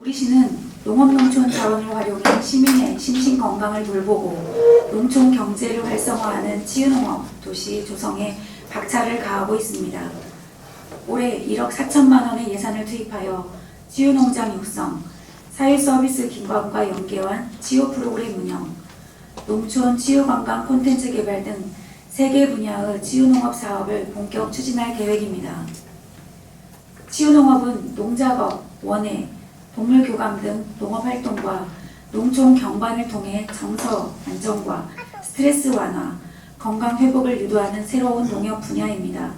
우리 시는 농업농촌 자원을 활용해 시민의 심신건강을 돌보고 농촌 경제를 활성화하는 치유농업 도시 조성에 박차를 가하고 있습니다. 올해 1억 4천만 원의 예산을 투입하여 치유농장 육성, 사회서비스 기관과 연계한 치유 프로그램 운영, 농촌 치유관광 콘텐츠 개발 등 3개 분야의 치유농업 사업을 본격 추진할 계획입니다. 치유농업은 농작업, 원예, 동물교감 등 농업활동과 농촌 경관을 통해 정서 안정과 스트레스 완화, 건강 회복을 유도하는 새로운 농업 분야입니다.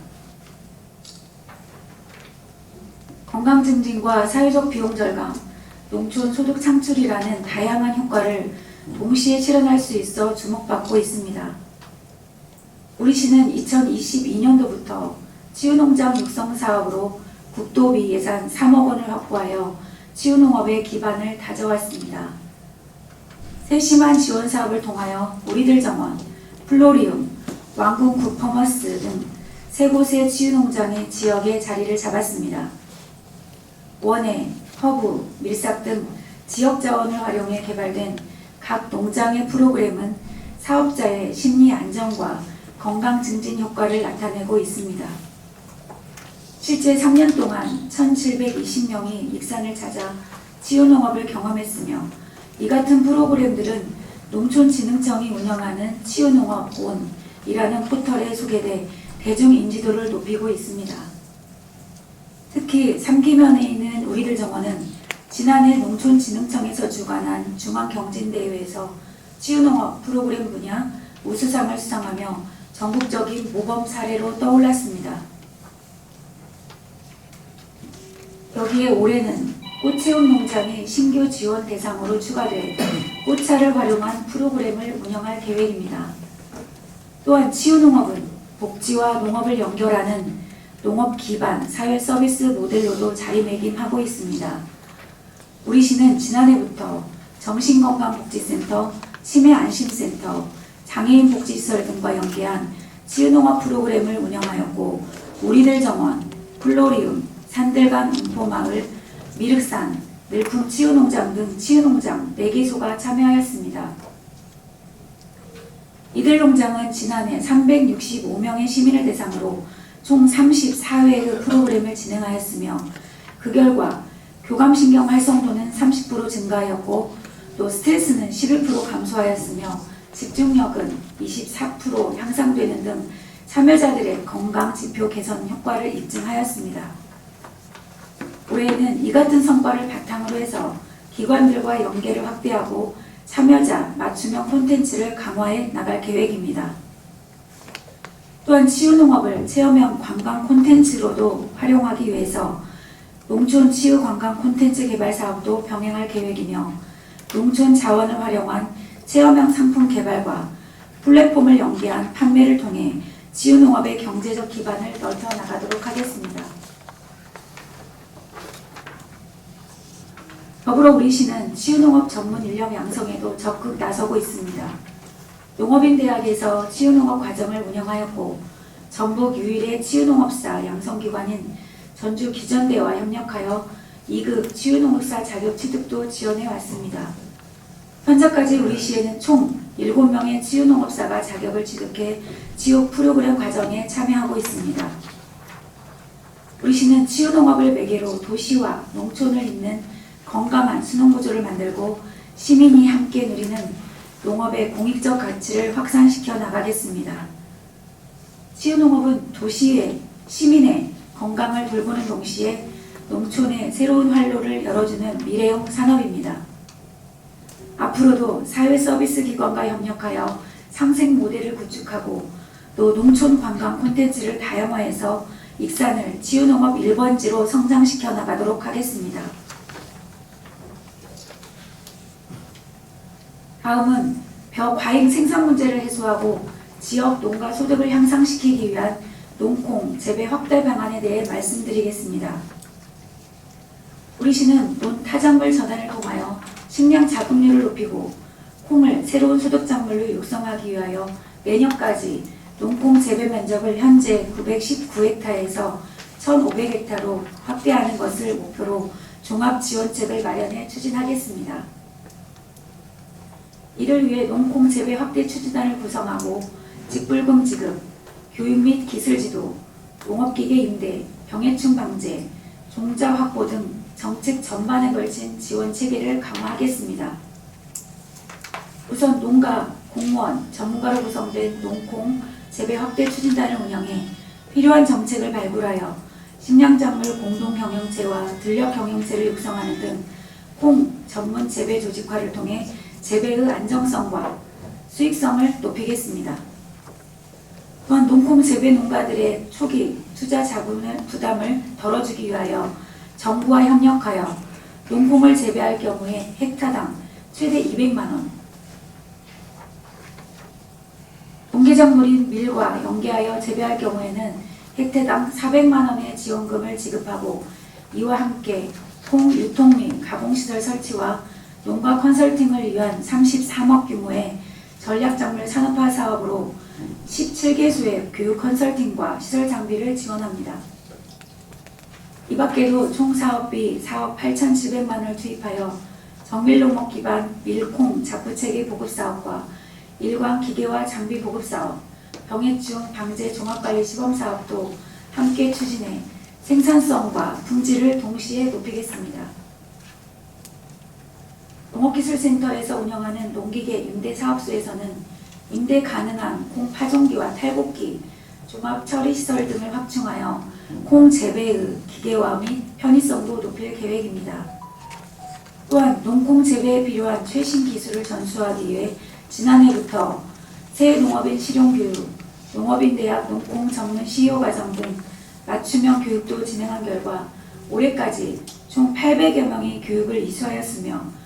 건강 증진과 사회적 비용 절감, 농촌 소득 창출이라는 다양한 효과를 동시에 실현할 수 있어 주목받고 있습니다. 우리 시는 2022년도부터 치유농장 육성 사업으로 국도비 예산 3억 원을 확보하여 치유농업의 기반을 다져왔습니다. 세심한 지원 사업을 통하여 우리들 정원, 플로리움, 왕궁 굿퍼머스 등 3곳의 치유농장이 지역에 자리를 잡았습니다. 원예, 허브, 밀싹 등 지역 자원을 활용해 개발된 각 농장의 프로그램은 사업자의 심리 안정과 건강 증진 효과를 나타내고 있습니다. 실제 3년 동안 1,720명이 익산을 찾아 치유농업을 경험했으며 이 같은 프로그램들은 농촌진흥청이 운영하는 치유농업 온이라는 포털에 소개돼 대중인지도를 높이고 있습니다. 특히 삼기면에 있는 우리들 정원은 지난해 농촌진흥청에서 주관한 중앙경진대회에서 치유농업 프로그램 분야 우수상을 수상하며 전국적인 모범 사례로 떠올랐습니다. 여기에 올해는 꽃채운 농장이 신규 지원 대상으로 추가돼 꽃차를 활용한 프로그램을 운영할 계획입니다. 또한 치유농업은 복지와 농업을 연결하는 농업 기반 사회 서비스 모델로도 자리매김하고 있습니다. 우리 시는 지난해부터 정신건강복지센터, 치매안심센터, 장애인 복지시설 등과 연계한 치유농업 프로그램을 운영하였고 우리들 정원, 플로리움, 산들강 인포마을, 미륵산, 밀품 치유농장 등 치유농장 4개소가 참여하였습니다. 이들 농장은 지난해 365명의 시민을 대상으로 총 34회의 프로그램을 진행하였으며 그 결과 교감신경 활성도는 30% 증가하였고 또 스트레스는 11% 감소하였으며 집중력은 24% 향상되는 등 참여자들의 건강 지표 개선 효과를 입증하였습니다. 올해에는 이 같은 성과를 바탕으로 해서 기관들과 연계를 확대하고 참여자 맞춤형 콘텐츠를 강화해 나갈 계획입니다. 또한 치유농업을 체험형 관광 콘텐츠로도 활용하기 위해서 농촌 치유 관광 콘텐츠 개발 사업도 병행할 계획이며 농촌 자원을 활용한 체험형 상품 개발과 플랫폼을 연계한 판매를 통해 치유농업의 경제적 기반을 넓혀 나가도록 하겠습니다. 더불어 우리 시는 치유농업 전문 인력 양성에도 적극 나서고 있습니다. 농업인대학에서 치유농업 과정을 운영하였고 전북 유일의 치유농업사 양성기관인 전주기전대와 협력하여 2급 치유농업사 자격 취득도 지원해왔습니다. 현재까지 우리 시에는 총 7명의 치유농업사가 자격을 취득해 치유 프로그램 과정에 참여하고 있습니다. 우리 시는 치유농업을 매개로 도시와 농촌을 잇는 건강한 순환구조를 만들고 시민이 함께 누리는 농업의 공익적 가치를 확산시켜 나가겠습니다. 치유농업은 도시의 시민의 건강을 돌보는 동시에 농촌의 새로운 활로를 열어주는 미래형 산업입니다. 앞으로도 사회서비스 기관과 협력하여 상생 모델을 구축하고 또 농촌 관광 콘텐츠를 다양화해서 익산을 치유농업 1번지로 성장시켜 나가도록 하겠습니다. 다음은 벼과잉 생산 문제를 해소하고 지역 농가 소득을 향상시키기 위한 농콩 재배 확대 방안에 대해 말씀드리겠습니다. 우리 시는 논 타작물 전환을 통하여 식량 자급률을 높이고 콩을 새로운 소득 작물로 육성하기 위하여 내년까지 농콩 재배 면적을 현재 919헥타에서 1,500헥타로 확대하는 것을 목표로 종합지원책을 마련해 추진하겠습니다. 이를 위해 농콩 재배 확대 추진단을 구성하고 직불금 지급, 교육 및 기술지도, 농업기계 임대, 병해충 방제, 종자 확보 등 정책 전반에 걸친 지원 체계를 강화하겠습니다. 우선 농가, 공무원, 전문가로 구성된 농콩 재배 확대 추진단을 운영해 필요한 정책을 발굴하여 식량작물 공동 경영체와 들녘 경영체를 육성하는 등 콩 전문 재배 조직화를 통해 재배의 안정성과 수익성을 높이겠습니다. 또한 농콩 재배 농가들의 초기 투자 자금을 부담을 덜어주기 위하여 정부와 협력하여 농콩을 재배할 경우에 헥타당 최대 200만 원, 동계작물인 밀과 연계하여 재배할 경우에는 헥타당 400만 원의 지원금을 지급하고 이와 함께 콩 유통 및 가공시설 설치와 농가 컨설팅을 위한 33억 규모의 전략작물 산업화 사업으로 17개소의 교육 컨설팅과 시설 장비를 지원합니다. 이 밖에도 총 사업비 4억 8,700만 원을 투입하여 정밀농업 기반 밀콩 자부체계 보급사업과 일광 기계와 장비 보급사업, 병해충 방제 종합관리 시범사업도 함께 추진해 생산성과 품질을 동시에 높이겠습니다. 농업기술센터에서 운영하는 농기계 임대사업소에서는 임대 가능한 콩 파종기와 탈곡기, 종합 처리시설 등을 확충하여 콩 재배의 기계화 및 편의성도 높일 계획입니다. 또한 농콩 재배에 필요한 최신 기술을 전수하기 위해 지난해부터 새 농업인 실용교육, 농업인 대학 농콩 전문 CEO 과정 등 맞춤형 교육도 진행한 결과 올해까지 총 800여 명이 교육을 이수하였으며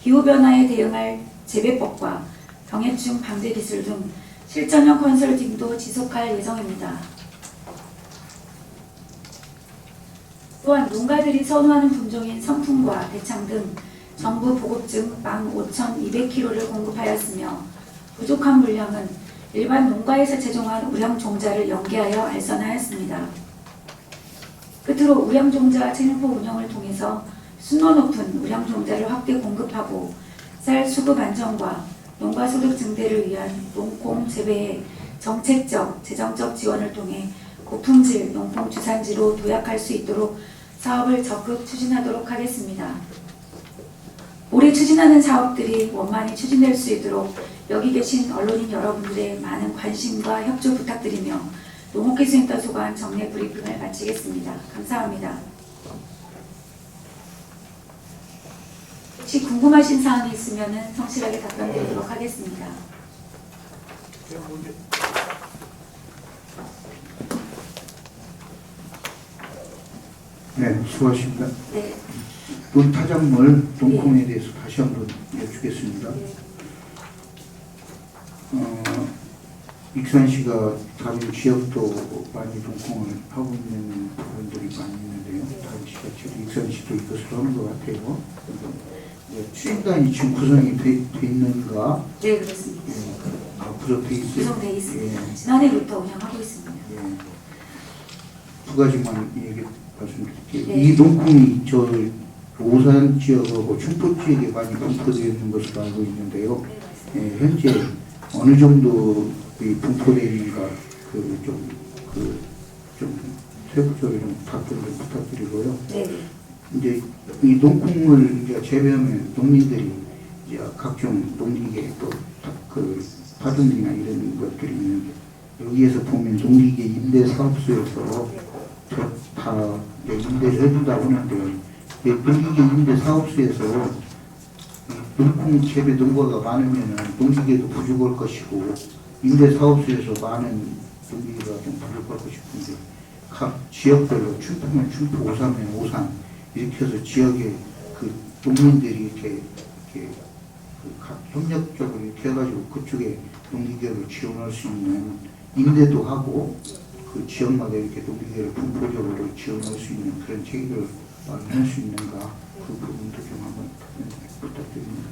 기후변화에 대응할 재배법과 병해충 방제 기술 등 실전형 컨설팅도 지속할 예정입니다. 또한 농가들이 선호하는 품종인 선풍과 대창 등 정부 보급증 15,200kg를 공급하였으며 부족한 물량은 일반 농가에서 제공한 우량종자를 연계하여 알선하였습니다. 끝으로 우량종자 체류포 운영을 통해서 순도 높은 우량종자를 확대 공급하고 쌀 수급 안정과 농가 소득 증대를 위한 농콩 재배의 정책적, 재정적 지원을 통해 고품질 농콩 주산지로 도약할 수 있도록 사업을 적극 추진하도록 하겠습니다. 올해 추진하는 사업들이 원만히 추진될 수 있도록 여기 계신 언론인 여러분들의 많은 관심과 협조 부탁드리며 농업기술센터 소관 정례 브리핑을 마치겠습니다. 감사합니다. 혹시 궁금하신 사항이 있으면 성실하게 답변드리도록 하겠습니다. 네, 수고하십니다. 네. 논타작물 농콩에 대해서 다시 한번 여쭙겠습니다. 익산시가 다른 지역도 많이 농콩을 하고 있는 부분들이 많이 있는데요. 다른 지자체도 익산시도 이것을 하는 것 같아요. 추진단이 지금 구성이 돼 있는가? 네, 그렇습니다. 앞으로 돼 있어요. 구성되어 있습니다. 지난해부터 운영하고 있습니다. 두 가지만 얘기 말씀드릴게요. 네. 이 농콩이 저 오산 지역하고 충북 지역에 많이 분포되어 있는 것으로 알고 있는데요. 현재 어느 정도 분포되어 있는가 좀 세부적으로 좀 답변을 부탁드리고요. 네. 이제 이 농콩을 이제 재배하면 농민들이 이제 각종 농기계 또 그 파종기나 이런 것들이 있는데 여기에서 보면 농기계 임대 사업소에서 다 임대를 해준다고 하는데 농기계 임대 사업소에서 농콩 재배 농가가 많으면 농기계도 부족할 것이고 임대 사업소에서 많은 농기계가 좀 부족할 것인데 각 지역별로 춘포면 춘포, 오산면 오산 이렇게 해서 지역에 그 농민들이 이렇게 각 협력적으로 이렇게 해가지고 그쪽에 농기계를 지원할 수 있는 임대도 하고 그 지역마다 이렇게 농기계를 분포적으로 지원할 수 있는 그런 체계를 마련할 수 있는가 그 부분도 좀 한번 부탁드립니다.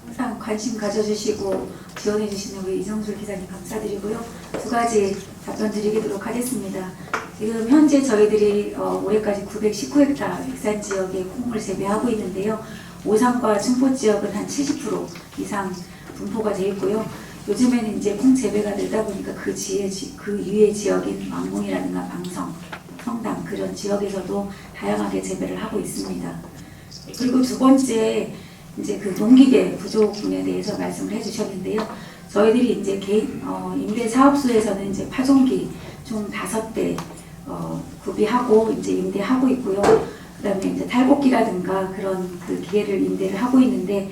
항상 관심 가져주시고 지원해주시는 우리 이정술 기자님 감사드리고요. 두 가지 답변 드리도록 하겠습니다. 지금 현재 저희들이 올해까지 919헥타 백산 지역에 콩을 재배하고 있는데요. 오산과 충포 지역은 한 70% 이상 분포가 되어 있고요. 요즘에는 이제 콩 재배가 되다 보니까 그 위의 지역인 왕궁이라든가 방성, 성당 그런 지역에서도 다양하게 재배를 하고 있습니다. 그리고 두 번째 이제 그 농기계 부족분에 대해서 말씀을 해주셨는데요. 저희들이 이제 개인 임대 사업소에서는 이제 파종기 총 5대 구비하고 이제 임대하고 있고요. 그다음에 이제 탈곡기라든가 그런 그 기계를 임대를 하고 있는데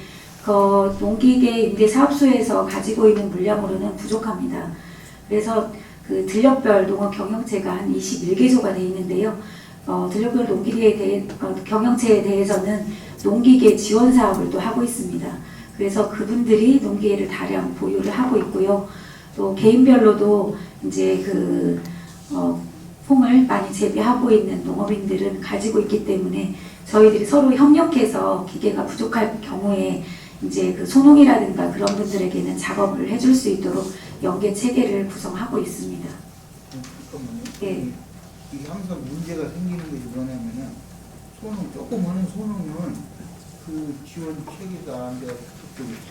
농기계 임대 사업소에서 가지고 있는 물량으로는 부족합니다. 그래서 그 들역별 농업 경영체가 한 21개소가 되어 있는데요. 들역별 경영체에 대해서는 농기계 지원 사업을 또 하고 있습니다. 그래서 그분들이 농기계를 다량 보유를 하고 있고요. 또 개인별로도 이제 콩을 많이 재배하고 있는 농업인들은 가지고 있기 때문에 저희들이 서로 협력해서 기계가 부족할 경우에 이제 그 소농이라든가 그런 분들에게는 작업을 해줄 수 있도록 연계 체계를 구성하고 있습니다. 잠깐만요. 예. 이게 항상 문제가 생기는 것이 뭐냐면은 조금 하는 소농은 그 지원 체계가 안 돼서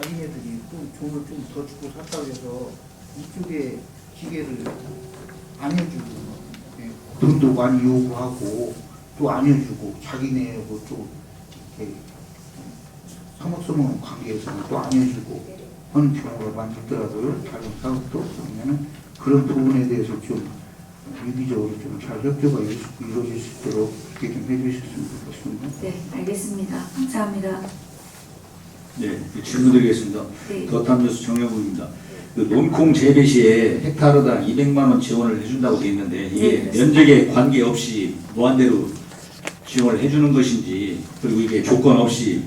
자기네들이 또 돈을 좀 더 주고 샀다고 해서 이쪽에 기계를 안 해주고 돈도 많이 요구하고 또 안 해주고 자기네하고 또 이렇게 사목소농 관계에서는 또 안 해주고 하는 경우가 많이 있더라고요. 다른 사업도 그러면은 그런 부분에 대해서 좀 유기적으로 좀 잘 협조가 이루어질 수 있도록 그렇게 좀 해주셨으면 좋겠습니다. 네, 알겠습니다. 감사합니다. 네, 질문드리겠습니다. 네. 더탐뉴스 정영국입니다. 그 논콩 재배 시에 헥타르당 200만 원 지원을 해준다고 되어 있는데 이게 네, 면적에 관계없이 무한대로 지원을 해주는 것인지 그리고 이게 조건 없이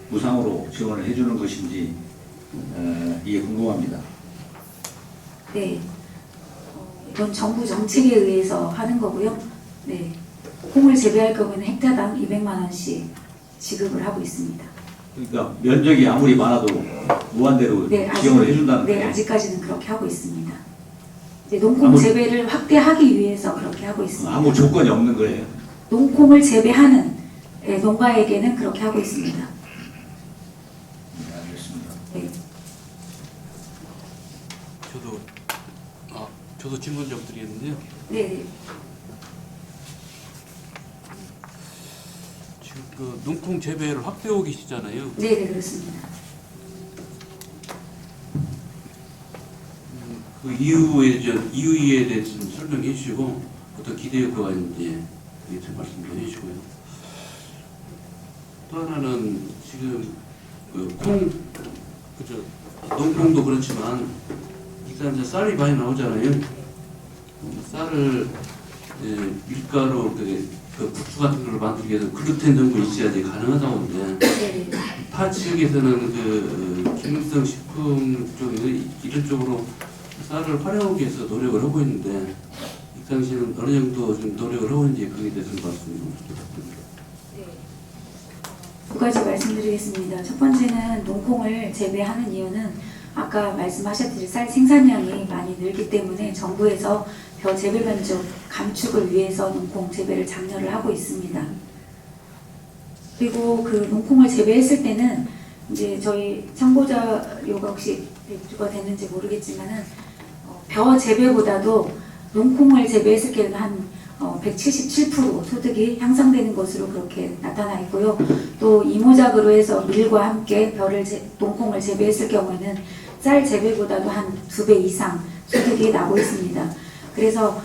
무상으로 지원을 해주는 것인지 이게 궁금합니다. 네, 이건 정부 정책에 의해서 하는 거고요. 네, 콩을 재배할 경우에는 헥타당 200만 원씩 지급을 하고 있습니다. 그러니까 면적이 아무리 많아도 무한대로 지원을 해준다는 네, 거예요? 아직까지는 그렇게 하고 있습니다. 이제 농콩 재배를 확대하기 위해서 그렇게 하고 있습니다. 아무 조건이 없는 거예요? 농콩을 재배하는 농가에게는 그렇게 하고 있습니다. 네, 알겠습니다. 네. 저도 질문 좀 드리겠는데요. 네, 지금 그 농콩 재배를 확대하고 계시잖아요. 네, 네, 그렇습니다. 그 이유에 대해서 좀 설명해 주시고 어떤 기대 효과가 있는지 좀 말씀도 해주시고요. 또 하나는 지금 농콩도 그렇지만 일단 이제 쌀이 많이 나오잖아요. 쌀을 밀가루 그 국수 같은 걸 만들기 위해서 글루텐 등도 있어야지 가능하다고 하는데 네, 네. 타 지역에서는 기능성 식품 쪽 이런 쪽으로 쌀을 활용하기 위해서 노력을 하고 있는데 이 당시에는 어느 정도 좀 노력을 하고 있는지 그에 대해서 말씀 좀 부탁드립니다. 네. 두 가지 말씀드리겠습니다. 첫 번째는 농콩을 재배하는 이유는 아까 말씀하셨듯이 쌀 생산량이 많이 늘기 때문에 정부에서 벼 재배 면적 감축을 위해서 농콩 재배를 장려를 하고 있습니다. 그리고 그 농콩을 재배했을 때는 이제 저희 참고자료가 혹시 배부가 됐는지 모르겠지만은 벼 재배보다도 농콩을 재배했을 때는 한 177% 소득이 향상되는 것으로 그렇게 나타나 있고요. 또 이모작으로 해서 밀과 함께 농콩을 재배했을 경우에는 쌀 재배보다도 한 2배 이상 소득이 나고 있습니다. 그래서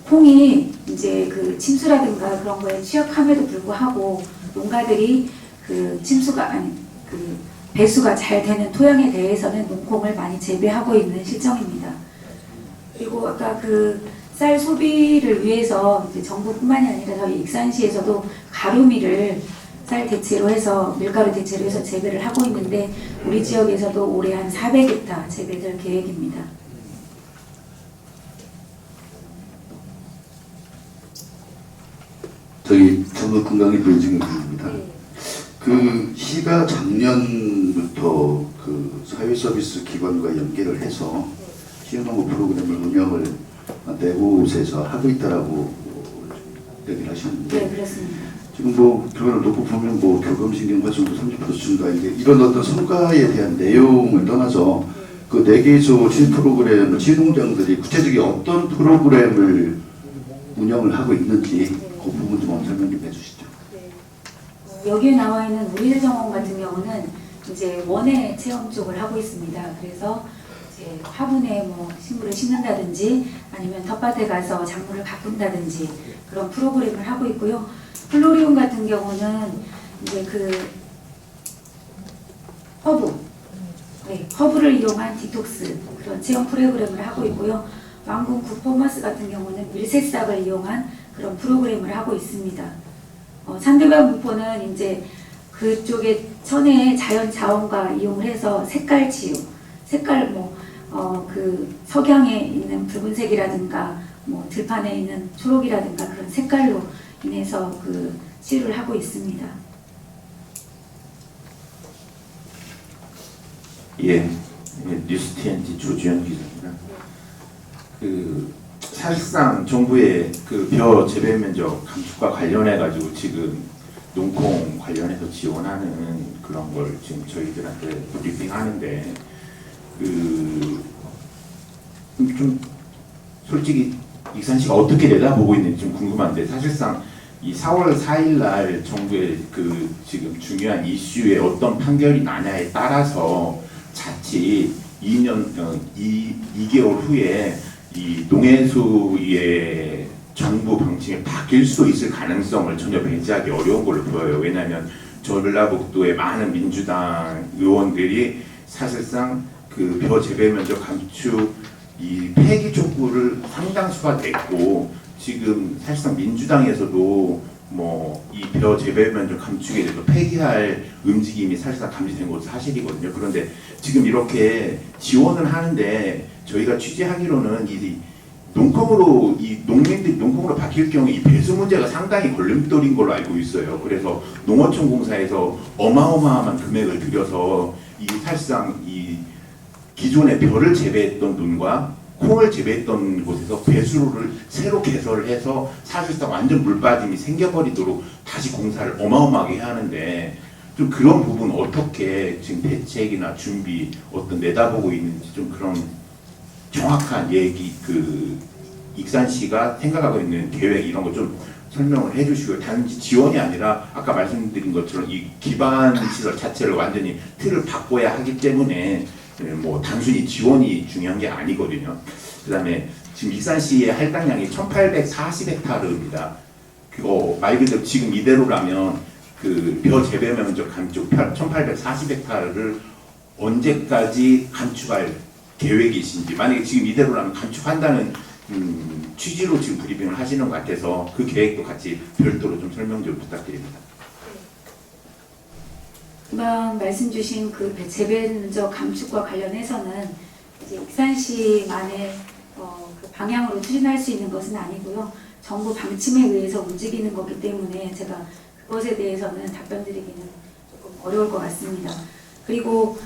콩이 이제 그 침수라든가 그런 거에 취약함에도 불구하고 농가들이 배수가 잘 되는 토양에 대해서는 농콩을 많이 재배하고 있는 실정입니다. 그리고 아까 쌀 소비를 위해서 이제 정부뿐만이 아니라 저희 익산시에서도 가루미를 쌀 대체로 해서 밀가루 대체로 해서 재배를 하고 있는데 우리 지역에서도 올해 한 400헥타 재배될 계획입니다. 저희 전북건강이 변증입니다. 그 시가 작년부터 그 사회서비스 기관과 연계를 해서 시행농업 프로그램을 운영을 네 곳에서 하고 있다라고 얘기를 하셨는데 네, 그렇습니다. 지금 뭐 결과를 놓고 보면 뭐 교감신경 활성도 30% 증가 이런 어떤 성과에 대한 내용을 떠나서 그 4개소 치유 프로그램 치유 농장들이 구체적인 어떤 프로그램을 운영을 하고 있는지 그 부분 좀 설명 좀 해주시죠. 여기에 나와 있는 우리들 정원 같은 경우는 이제 원예 체험 쪽을 하고 있습니다. 그래서 이제 화분에 뭐 식물을 심는다든지 아니면 텃밭에 가서 작물을 가꾼다든지 그런 프로그램을 하고 있고요. 플로리움 같은 경우는 이제 그 허브를 이용한 디톡스 그런 체험 프로그램을 하고 있고요. 왕궁 굿포머스 같은 경우는 밀새싹을 이용한 그런 프로그램을 하고 있습니다. 산들과 무포는 이제 그쪽에 천혜의 자연 자원과 이용을 해서 색깔 치유, 색깔 그 석양에 있는 붉은색이라든가 뭐 들판에 있는 초록이라든가 그런 색깔로 인해서 그 치유를 하고 있습니다. 예, 뉴스TNT 조주현 기자입니다. 사실상 정부의 그 벼 재배 면적 감축과 관련해 가지고 지금 농콩 관련해서 지원하는 그런 걸 지금 저희들한테 브리핑하는데 좀 솔직히 익산 씨가 어떻게 내다보고 있는지 좀 궁금한데 사실상 이 4월 4일 날 정부의 그 지금 중요한 이슈에 어떤 판결이 나냐에 따라서 자칫 2개월 후에 이 농해수의 정부 방침이 바뀔 수 있을 가능성을 전혀 배제하기 어려운 걸로 보여요. 왜냐하면 전라북도의 많은 민주당 의원들이 사실상 그 벼 재배 면적 감축 이 폐기 촉구를 상당수가 냈고 지금 사실상 민주당에서도 뭐 이 벼 재배 면적 감축에 대해서 폐기할 움직임이 사실상 감지된 것도 사실이거든요. 그런데 지금 이렇게 지원을 하는데 저희가 취재하기로는 이 농콩으로 이 농민들이 농콩으로 바뀔 경우에 이 배수 문제가 상당히 걸림돌인 걸로 알고 있어요. 그래서 농어촌 공사에서 어마어마한 금액을 들여서 이 사실상 이 기존의 벼를 재배했던 논과 콩을 재배했던 곳에서 배수로를 새로 개설을 해서 사실상 완전 물빠짐이 생겨버리도록 다시 공사를 어마어마하게 해야 하는데 좀 그런 부분 어떻게 지금 대책이나 준비 어떤 내다보고 있는지 좀 그런 정확한 얘기 그 익산시가 생각하고 있는 계획 이런 거 좀 설명을 해주시고 단지 지원이 아니라 아까 말씀드린 것처럼 이 기반 시설 자체를 완전히 틀을 바꿔야 하기 때문에 뭐 단순히 지원이 중요한 게 아니거든요. 그다음에 지금 익산시의 할당량이 1,840헥타르입니다. 그거 말 그대로 지금 이대로라면 그 벼 재배 면적 감축 1,840헥타르를 언제까지 감축할 계획이신지 만약에 지금 이대로라면 감축한다는 취지로 지금 브리핑을 하시는 것 같아서 그 계획도 같이 별도로 좀 설명 좀 부탁드립니다. 금방 말씀 주신 그 재배 면적 감축과 관련해서는 이제 익산시만의 그 방향으로 추진할 수 있는 것은 아니고요. 정부 방침에 의해서 움직이는 거기 때문에 제가 그것에 대해서는 답변 드리기는 조금 어려울 것 같습니다. 그리고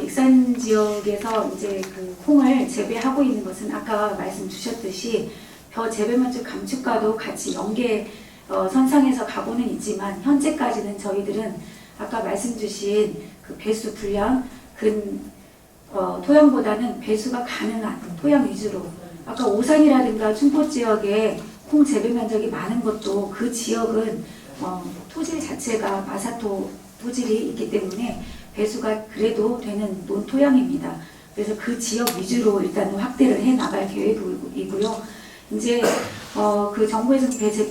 익산 지역에서 이제 그 콩을 재배하고 있는 것은 아까 말씀 주셨듯이 벼 재배 면적 감축과도 같이 연계 선상에서 가고는 있지만 현재까지는 저희들은 아까 말씀 주신 그 배수 분량 토양보다는 배수가 가능한 토양 위주로 아까 오산이라든가 충포 지역에 콩 재배 면적이 많은 것도 그 지역은 토질 자체가 마사토 토질이 있기 때문에 배수가 그래도 되는 논토양입니다. 그래서 그 지역 위주로 일단 확대를 해 나갈 계획이고요. 이제 그 정부에서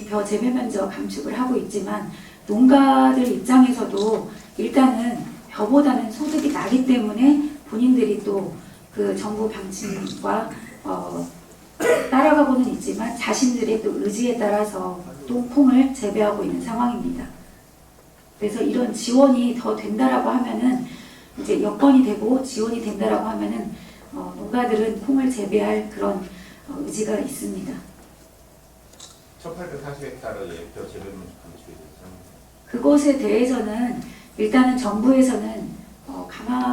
벼 재배 면적 감축을 하고 있지만 농가들 입장에서도 일단은 벼보다는 소득이 나기 때문에 본인들이 또 그 정부 방침과 따라가고는 있지만 자신들의 또 의지에 따라서 또 콩을 재배하고 있는 상황입니다. 그래서 이런 지원이 더 된다라고 하면은 이제 여건이 되고 지원이 된다라고 하면은 농가들은 콩을 재배할 그런 의지가 있습니다. 1,840헥타르의 벼 재배 면적 감축에 대해서 그것에 대해서는 일단은 정부에서는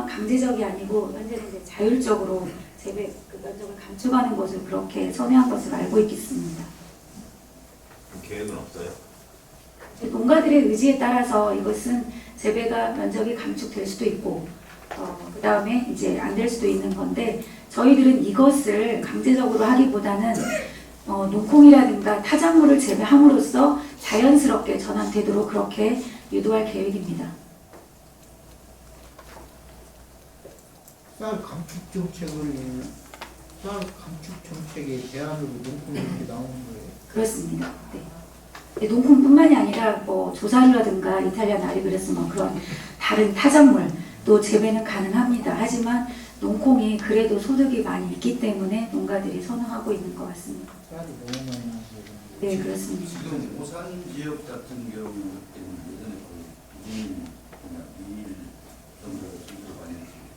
강제적이 아니고 현재는 이제 자율적으로 재배 면적을 감축하는 것을 그렇게 선회한 것을 알고 있겠습니다. 계획은 없어요? 농가들의 의지에 따라서 이것은 재배가 면적이 감축될 수도 있고 그 다음에 이제 안 될 수도 있는 건데 저희들은 이것을 강제적으로 하기보다는 농콩이라든가 타작물을 재배함으로써 자연스럽게 전환되도록 그렇게 유도할 계획입니다. 쌀 감축 정책의 대안으로 농콩이 이렇게 나오는 거예요. 그렇습니다. 네. 농콩뿐만이 아니라 뭐 조사류라든가 이탈리아 나리그레스 뭐 그런 다른 타작물도 재배는 가능합니다. 하지만 농콩이 그래도 소득이 많이 있기 때문에 농가들이 선호하고 있는 것 같습니다. 쌀이 너무 많이 나서. 네, 그렇습니다. 지금 오산 지역 같은 경우는 예전에 그 미일 정도 많이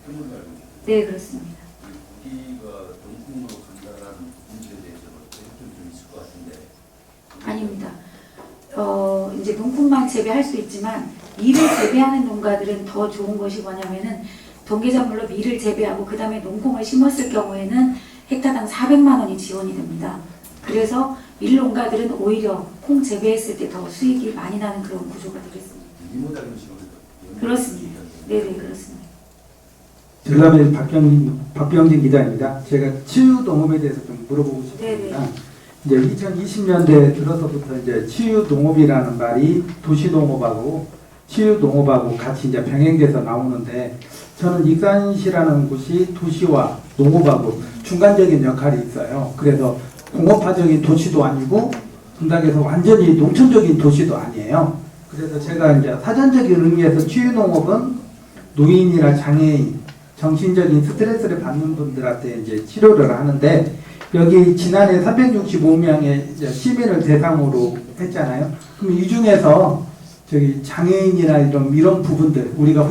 표현을 알고 있어요. 네, 그렇습니다. 고기가 농콩으로 간다라는 문제에 대해서 해결점이 좀 있을 것 같은데. 아닙니다. 이제 농콩만 재배할 수 있지만 밀을 재배하는 농가들은 더 좋은 것이 뭐냐면은 동계작물로 밀을 재배하고 그 다음에 농콩을 심었을 경우에는 헥타당 400만 원이 지원이 됩니다. 그래서 밀 농가들은 오히려 콩 재배했을 때 더 수익이 많이 나는 그런 구조가 되겠습니다. 이모작용 식으로. 그렇습니다. 네네, 그렇습니다. 전남의 박병진 기자입니다. 제가 치유농업에 대해서 좀 물어보고 싶습니다. 네네. 이제 2020년대 들어서부터 이제 치유농업이라는 말이 도시농업하고 치유농업하고 같이 이제 병행돼서 나오는데 저는 익산시라는 곳이 도시와 농업하고 중간적인 역할이 있어요. 그래서 공업화적인 도시도 아니고 분당에서 완전히 농촌적인 도시도 아니에요. 그래서 제가 이제 사전적인 의미에서 치유농업은 노인이나 장애인, 정신적인 스트레스를 받는 분들한테 이제 치료를 하는데 여기 지난해 365명의 시민을 대상으로 했잖아요. 그럼 이 중에서 저기 장애인이나 이런 부분들 우리가